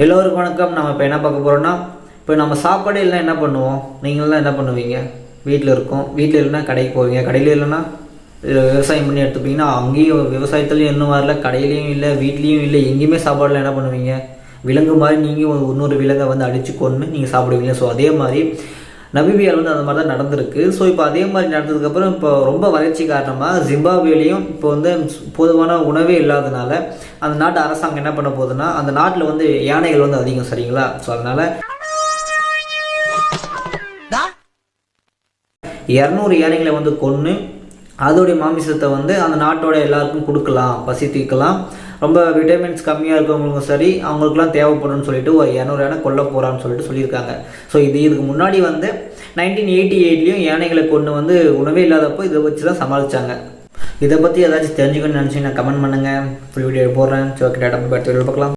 எல்லோருக்கும் வணக்கம். நம்ம இப்போ என்ன பார்க்க போகிறோன்னா, இப்போ நம்ம சாப்பாடு இல்லைனா என்ன பண்ணுவோம்? நீங்களாம் என்ன பண்ணுவீங்க? வீட்டில் இருக்கோம், வீட்டில் இல்லைன்னா கடைக்கு போவீங்க, கடையில் இல்லைன்னா விவசாயம் பண்ணி எடுத்துப்பீங்கன்னா அங்கேயும் விவசாயத்துலேயும் இன்னும் வரல, கடையிலையும் இல்லை, வீட்லேயும் இல்லை, எங்கேயுமே சாப்பாடில் என்ன பண்ணுவீங்க? விலங்கு மாதிரி நீங்கள் இன்னொரு விலங்கை வந்து அடித்து கொண்டு நீங்கள் சாப்பிடுவீங்க. ஸோ அதே மாதிரி நபிபியால் வந்து அந்த மாதிரி தான் நடந்திருக்கு. ஸோ இப்போ அதே மாதிரி நடந்ததுக்கப்புறம் இப்போ ரொம்ப வறட்சி காரணமாக ஜிம்பாப்வேலையும் இப்போ வந்து பொதுவான உணவே இல்லாதனால அந்த நாட்டு அரசாங்கம் என்ன பண்ண போகுதுன்னா, அந்த நாட்டில் வந்து யானைகள் வந்து அதிகம், சரிங்களா? ஸோ அதனால் 200 யானைகளை வந்து கொன்று அதோடைய மாமிசத்தை வந்து அந்த நாட்டோட எல்லாருக்கும் கொடுக்கலாம், பசி தீர்க்கலாம். ரொம்ப விட்டமின்ஸ் கம்மியாக இருக்கவங்களுக்கும் சரி, அவங்களுக்குலாம் தேவைப்படும்னு சொல்லிட்டு ஒரு 200 யானை கொல்ல போகிறான்னு சொல்லிட்டு சொல்லியிருக்காங்க. ஸோ இதுக்கு முன்னாடி வந்து 1988லையும் யானைகளை கொண்டு வந்து உணவே இல்லாதப்போ இதை வச்சு தான் சமாளித்தாங்க. இதை பற்றி ஏதாச்சும் தெரிஞ்சுக்கணும்னு நினச்சிங்கன்னா கமெண்ட் பண்ணுங்கள். ஃபுல் வீடியோ போடுறேன். சோக்கி டேட்டா பார்க்கலாம்.